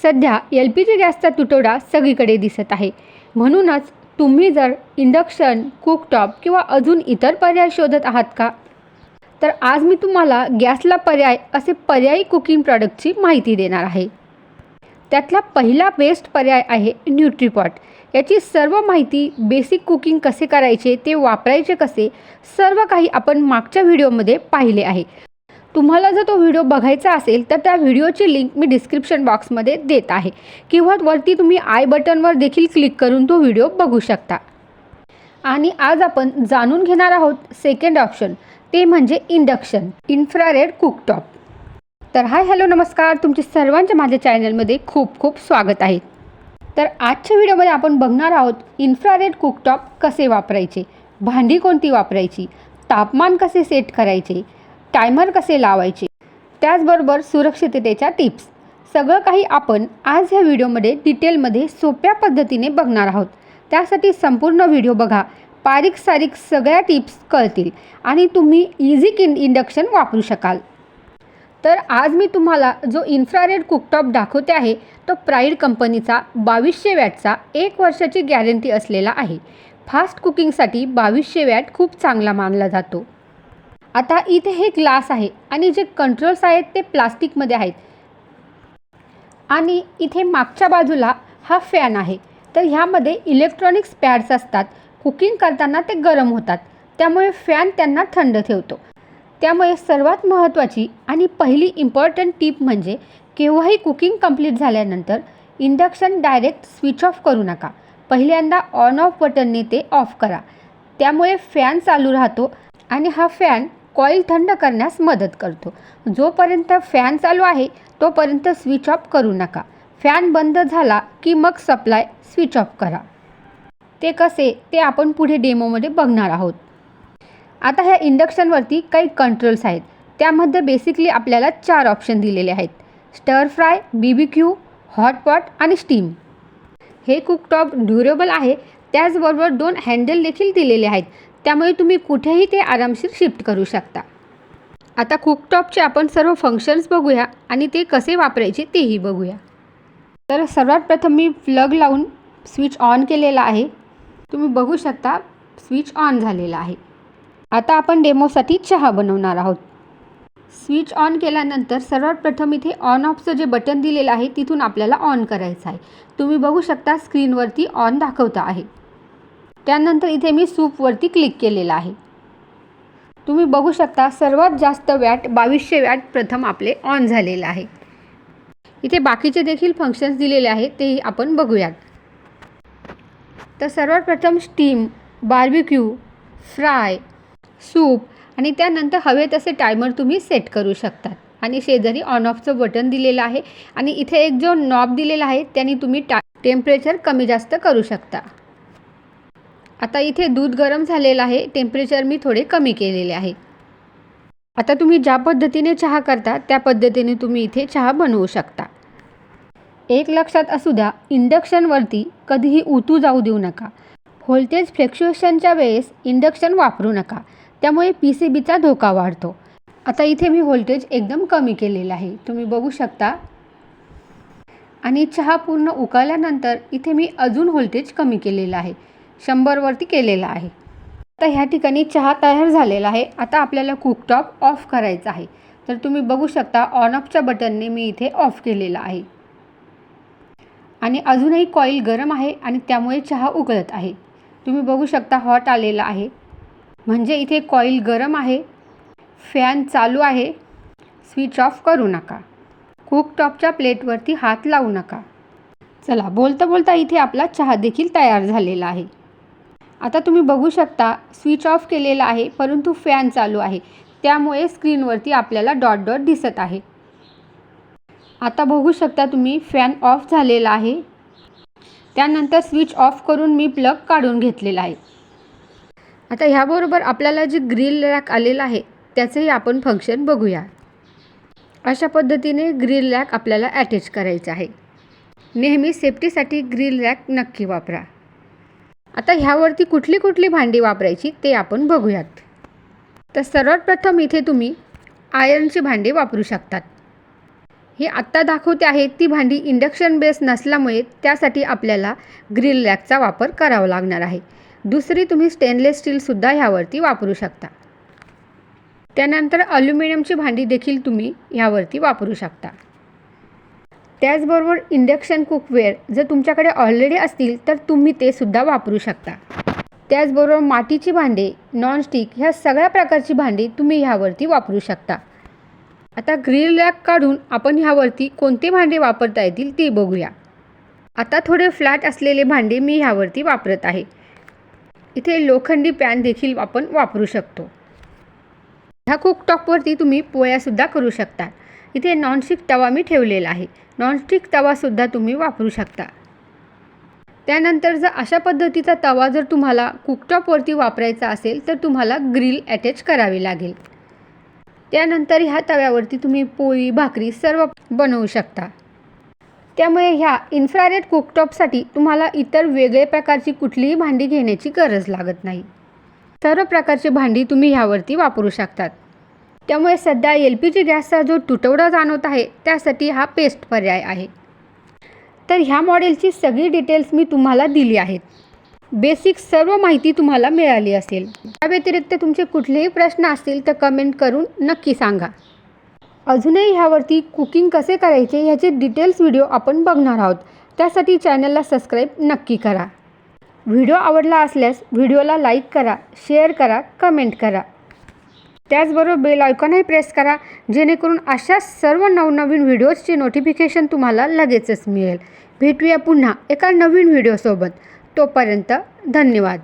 सध्या LPG गॅसचा तुटवडा सगळीकडे दिसत आहे. म्हणूनच तुम्ही जर इंडक्शन, कुकटॉप किंवा अजून इतर पर्याय शोधत आहात का? तर आज मी तुम्हाला गॅसला पर्याय असे पर्यायी कुकिंग प्रॉडक्टची माहिती देणार आहे. त्यातला पहिला बेस्ट पर्याय आहे न्यूट्रीपॉट. याची सर्व माहिती, बेसिक कुकिंग कसे करायचे, ते वापरायचे कसे, सर्व काही आपण मागच्या व्हिडिओमध्ये पाहिले आहे. तुम्हाला जर तो व्हिडिओ बघायचा असेल तर त्या व्हिडिओची लिंक मी डिस्क्रिप्शन बॉक्समध्ये देत आहे किंवा वरती तुम्ही आय बटनवर देखील क्लिक करून तो व्हिडिओ बघू शकता. आणि आज आपण जाणून घेणार आहोत सेकंड ऑप्शन, ते म्हणजे इंडक्शन इन्फ्रारेड कुकटॉप. तर हाय हॅलो नमस्कार, तुमचे सर्वांचे माझ्या चॅनलमध्ये खूप खूप स्वागत आहे. तर आजच्या व्हिडिओमध्ये आपण बघणार आहोत इन्फ्रारेड कुकटॉप कसे वापरायचे, भांडी कोणती वापरायची, तापमान कसे सेट करायचे, टायमर कसे लावायचे, त्याचबरोबर सुरक्षिततेच्या टिप्स, सगळं काही आपण आज ह्या व्हिडिओमध्ये डिटेलमध्ये सोप्या पद्धतीने बघणार आहोत. त्यासाठी संपूर्ण व्हिडिओ बघा, बारीक सारीक सगळ्या टिप्स कळतील आणि तुम्ही इझी इंडक्शन वापरू शकाल. तर आज मी तुम्हाला जो इन्फ्रारेड कुकटॉप दाखवते आहे तो प्राईड कंपनीचा 2200 वॅटचा 1 वर्षाची गॅरंटी असलेला आहे. फास्ट कुकिंगसाठी 2200 वॅट खूप चांगला मानला जातो. आता इथे हे ग्लास आहे आणि जे कंट्रोल्स आहेत ते प्लास्टिकमध्ये आहेत आणि इथे मागच्या बाजूला हा फॅन आहे. तर ह्यामध्ये इलेक्ट्रॉनिक्स पॅड्स असतात. कुकिंग करताना ते गरम होतात, त्यामुळे फॅन त्यांना थंड ठेवतो. त्यामुळे सर्वात महत्त्वाची आणि पहिली इम्पॉर्टंट टीप म्हणजे केव्हाही कुकिंग कंप्लीट झाल्यानंतर इंडक्शन डायरेक्ट स्विच ऑफ करू नका. पहिल्यांदा ऑन ऑफ बटनने ते ऑफ करा. त्यामुळे फॅन चालू राहतो आणि हा फॅन कॉईल थंड करण्यास मदत करतो. जोपर्यंत फॅन चालू आहे तोपर्यंत स्विच ऑफ करू नका. फॅन बंद झाला की मग सप्लाय स्विच ऑफ करा. ते कसे ते आपण पुढे डेमोमध्ये बघणार आहोत. आता ह्या इंडक्शनवरती काही कंट्रोल्स आहेत. त्यामध्ये बेसिकली आपल्याला 4 ऑप्शन दिलेले आहेत: स्टर फ्राय, BBQ, हॉटपॉट आणि स्टीम. हे कुकटॉप ड्युरेबल आहे. त्याचबरोबर 2 हँडल देखील दिलेले आहेत, त्यामुळे तुम्ही कुठेही ते आरामशीर शिफ्ट करू शकता. आता कुकटॉपचे आपण सर्व फंक्शन्स बघूया आणि ते कसे वापरायचे तेही बघूया. तर सर्वात प्रथम मी प्लग लावून स्विच ऑन केलेला आहे. तुम्ही बघू शकता स्विच ऑन झालेला आहे. आता आपण डेमोसाठी चहा बनवणार आहोत. स्विच ऑन केल्यानंतर सर्वात प्रथम इथे ऑन ऑफचं जे बटन दिलेलं आहे तिथून आपल्याला ऑन करायचं आहे. तुम्ही बघू शकता स्क्रीनवरती ऑन दाखवता आहे. त्यानंतर इथे मी सूपवरती क्लिक केलेलं आहे. तुम्ही बघू शकता सर्वात जास्त वॅट 2200 वॅट प्रथम आपले ऑन झालेलं आहे. इथे बाकीचे देखील फंक्शन्स दिलेले आहेत, तेही आपण बघूयात. तर सर्वात प्रथम स्टीम, बार्बिक्यू, फ्राय, सूप आणि त्यानंतर हवे तसे टायमर तुम्ही सेट करू शकतात. आणि शेजारी ऑन ऑफचं बटन दिलेलं आहे आणि इथे एक जो नॉब दिलेला आहे त्याने तुम्ही टेम्परेचर कमी जास्त करू शकता. आता इथे दूध गरम झालेलं आहे. टेम्परेचर मी थोडे कमी केलेले आहे. आता तुम्ही ज्या पद्धतीने चहा करता त्या पद्धतीने तुम्ही इथे चहा बनवू शकता. एक लक्षात असू द्या, इंडक्शनवरती कधीही उतू जाऊ देऊ नका. व्होल्टेज फ्लक्च्युएशनच्या वेळेस इंडक्शन वापरू नका, त्यामुळे PCBचा धोका वाढतो. आता इथे मी व्होल्टेज एकदम कमी केलेलं आहे, तुम्ही बघू शकता. आणि चहा पूर्ण उकळल्यानंतर इथे मी अजून व्होल्टेज कमी केलेलं आहे, 100 वरती केलेला आहे. आता ह्या ठिकाणी चहा तयार झालेला आहे. आता आपल्याला कुकटॉप ऑफ करायचा आहे. तर तुम्ही बघू शकता ऑन ऑफच्या बटनने मी इथे ऑफ केलेला आहे. आणि अजूनही कॉईल गरम आहे आणि त्यामुळे चहा उकळत आहे. तुम्ही बघू शकता हॉट आलेला आहे, म्हणजे इथे कॉईल गरम आहे. फॅन चालू आहे. स्विच ऑफ करू नका. कुकटॉपच्या प्लेटवरती हात लावू नका. चला, बोलता बोलता इथे आपला चहा देखील तयार झालेला आहे. आता तुम्ही बघू शकता स्विच ऑफ केलेला आहे, परंतु फॅन चालू आहे, त्यामुळे स्क्रीनवरती आपल्याला डॉट डॉट दिसत आहे. आता बघू शकता तुम्ही फॅन ऑफ झालेला आहे. त्यानंतर स्विच ऑफ करून मी प्लग काढून घेतलेला आहे. आता ह्याबरोबर आपल्याला जे ग्रिल रॅक आलेलं आहे त्याचंही आपण फंक्शन बघूया. अशा पद्धतीने ग्रिल रॅक आपल्याला अटॅच करायचं आहे. नेहमी सेफ्टीसाठी ग्रिल रॅक नक्की वापरा. आता ह्यावरती कुठली कुठली भांडी वापरायची ते आपण बघूयात. तर सर्वात प्रथम इथे तुम्ही आयर्नची भांडी वापरू शकतात. ही आत्ता दाखवते आहे ती भांडी इंडक्शन बेस नसल्यामुळे त्यासाठी आपल्याला ग्रिल रॅकचा वापर करावा लागणार आहे. दुसरी तुम्ही स्टेनलेस स्टीलसुद्धा ह्यावरती वापरू शकता. त्यानंतर ॲल्युमिनियमची भांडी देखील तुम्ही ह्यावरती वापरू शकता. त्याचबरोबर इंडक्शन कुकवेअर जर तुमच्याकडे ऑलरेडी असतील तर तुम्ही ते सुद्धा वापरू शकता. त्याचबरोबर मातीची भांडे, नॉनस्टिक ह्या सगळ्या प्रकारची भांडी तुम्ही ह्यावरती वापरू शकता. आता ग्रिल रॅक काढून आपण ह्यावरती कोणते भांडे वापरता येतील ते बघूया. आता थोडे फ्लॅट असलेले भांडे मी ह्यावरती वापरत आहे. इथे लोखंडी पॅन देखील आपण वापरू शकतो. ह्या कुकटॉपवरती तुम्ही पोळ्यासुद्धा करू शकता. इथे नॉनस्टिक तवा मी ठेवलेला आहे. नॉनस्टिक तवासुद्धा तुम्ही वापरू शकता. त्यानंतर जर अशा पद्धतीचा तवा जर तुम्हाला कुकटॉपवरती वापरायचा असेल तर तुम्हाला ग्रिल अटॅच करावी लागेल. त्यानंतर ह्या तव्यावरती तुम्ही पोळी, भाकरी सर्व बनवू शकता. त्यामुळे ह्या इन्फ्रारेड कुकटॉपसाठी तुम्हाला इतर वेगळे प्रकारची कुठलीही भांडी घेण्याची गरज लागत नाही. सर्व प्रकारची भांडी तुम्ही ह्यावरती वापरू शकतात. त्यामुळे सध्या LPG गॅसचा जो तुटवडा जाणवत आहे त्यासाठी हा बेस्ट पर्याय आहे. तर ह्या मॉडेलची सगळी डिटेल्स मी तुम्हाला दिली आहेत. बेसिक सर्व माहिती तुम्हाला मिळाली असेल. त्या व्यतिरिक्त तुमचे कुठलेही प्रश्न असतील तर कमेंट करून नक्की सांगा. अजूनही ह्यावरती कुकिंग कसे करायचे ह्याचे डिटेल्स व्हिडिओ आपण बघणार आहोत. त्यासाठी चॅनलला सबस्क्राईब नक्की करा. व्हिडिओ आवडला असल्यास व्हिडिओला लाईक करा, शेअर करा, कमेंट करा. त्याचबरोबर बेल आयकॉनही प्रेस करा जेणेकरून अशा सर्व नवनवीन व्हिडिओजचे नोटिफिकेशन तुम्हाला लगेचच मिळेल. भेटूया पुन्हा एका नवीन व्हिडिओसोबत. तोपर्यंत धन्यवाद.